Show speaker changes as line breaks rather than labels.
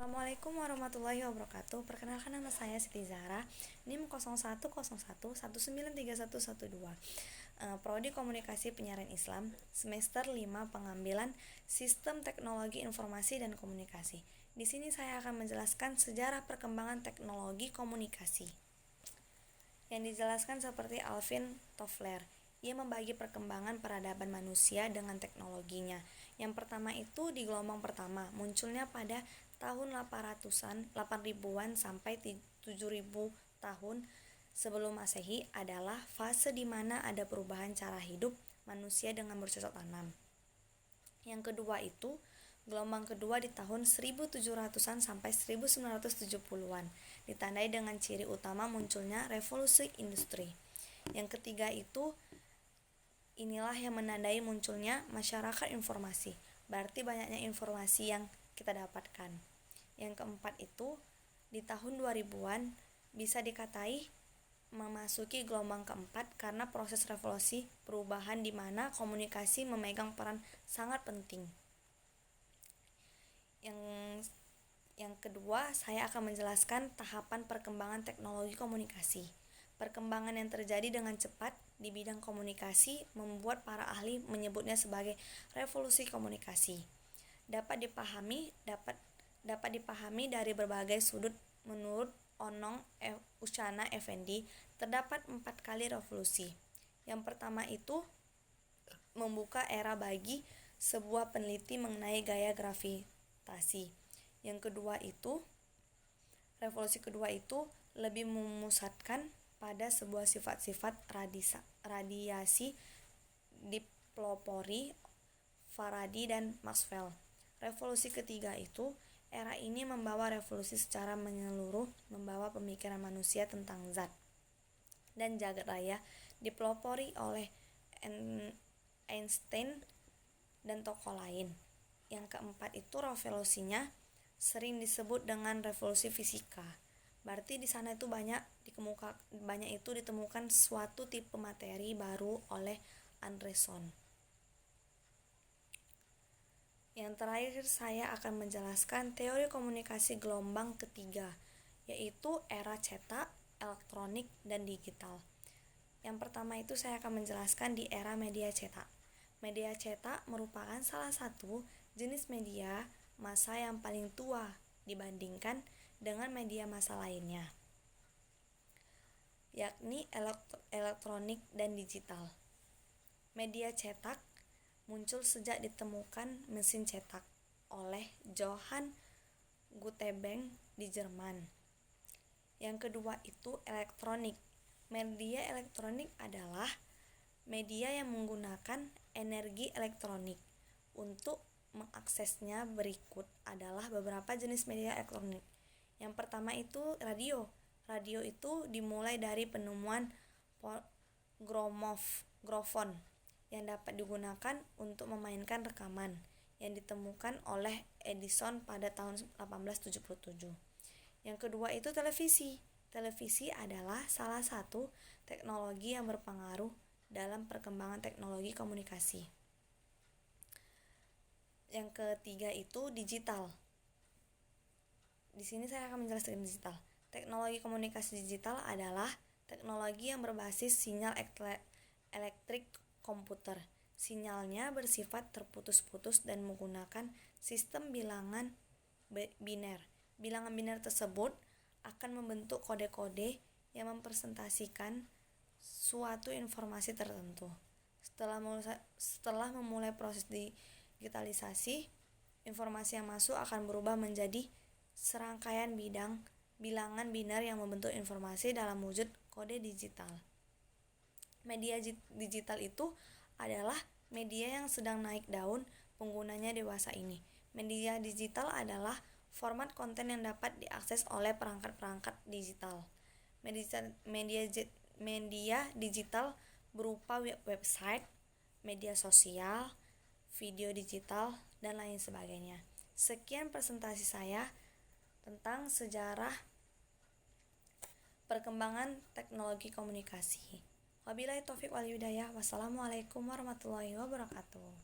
Assalamualaikum warahmatullahi wabarakatuh. Perkenalkan, nama saya Siti Zahra, NIM 0101193112. Prodi Komunikasi Penyiaran Islam, semester 5, pengambilan Sistem Teknologi Informasi dan Komunikasi. Di sini saya akan menjelaskan sejarah perkembangan teknologi komunikasi. Yang dijelaskan seperti Alvin Toffler. Ia membagi perkembangan peradaban manusia dengan teknologinya. Yang pertama itu di gelombang pertama, munculnya pada tahun 800-an sampai 7000 tahun sebelum Masehi adalah fase di mana ada perubahan cara hidup manusia dengan bercocok tanam. Yang kedua itu gelombang kedua di tahun 1700-an sampai 1970-an, ditandai dengan ciri utama munculnya revolusi industri. Yang ketiga itu inilah yang menandai munculnya masyarakat informasi, berarti banyaknya informasi yang kita dapatkan. Yang keempat itu di tahun 2000-an bisa dikatai memasuki gelombang keempat karena proses revolusi perubahan di mana komunikasi memegang peran sangat penting. Yang kedua, saya akan menjelaskan tahapan perkembangan teknologi komunikasi. Perkembangan yang terjadi dengan cepat di bidang komunikasi membuat para ahli menyebutnya sebagai revolusi komunikasi. Dapat dipahami dari berbagai sudut. Menurut Onong Ushana Effendi, terdapat 4 kali revolusi. Yang pertama itu membuka era bagi sebuah peneliti mengenai gaya gravitasi. Yang kedua itu, revolusi kedua itu lebih memusatkan pada sebuah sifat-sifat radiasi dipelopori Faraday dan Maxwell. Revolusi ketiga itu, era ini membawa revolusi secara menyeluruh, membawa pemikiran manusia tentang zat dan jagat raya dipelopori oleh Einstein dan tokoh lain. Yang keempat itu revolusinya sering disebut dengan revolusi fisika. Berarti di sana itu banyak ditemukan suatu tipe materi baru oleh Anderson. Yang terakhir saya akan menjelaskan teori komunikasi gelombang ketiga, yaitu era cetak, elektronik, dan digital. Yang pertama itu saya akan menjelaskan di era media cetak. Media cetak merupakan salah satu jenis media massa yang paling tua dibandingkan dengan media massa lainnya, yakni elektronik dan digital. Media cetak muncul sejak ditemukan mesin cetak oleh Johann Gutenberg di Jerman. Yang kedua itu elektronik. Media elektronik adalah media yang menggunakan energi elektronik. Untuk mengaksesnya berikut adalah beberapa jenis media elektronik. Yang pertama itu radio. Radio itu dimulai dari penemuan gramofon yang dapat digunakan untuk memainkan rekaman yang ditemukan oleh Edison pada tahun 1877. Yang kedua itu televisi. Televisi adalah salah satu teknologi yang berpengaruh dalam perkembangan teknologi komunikasi. Yang ketiga itu digital. Di sini saya akan menjelaskan digital. Teknologi komunikasi digital adalah teknologi yang berbasis sinyal elektrik komputer. Sinyalnya bersifat terputus-putus dan menggunakan sistem bilangan biner. Bilangan biner tersebut akan membentuk kode-kode yang mempresentasikan suatu informasi tertentu. Setelah memulai proses digitalisasi, informasi yang masuk akan berubah menjadi serangkaian bilangan biner yang membentuk informasi dalam wujud kode digital. Media digital itu adalah media yang sedang naik daun, penggunanya dewasa ini. Media digital adalah format konten yang dapat diakses oleh perangkat-perangkat digital. Media digital berupa website, media sosial, video digital, dan lain sebagainya. Sekian presentasi saya tentang sejarah perkembangan teknologi komunikasi. Wabillahi taufik wal hidayah. Wassalamualaikum warahmatullahi wabarakatuh.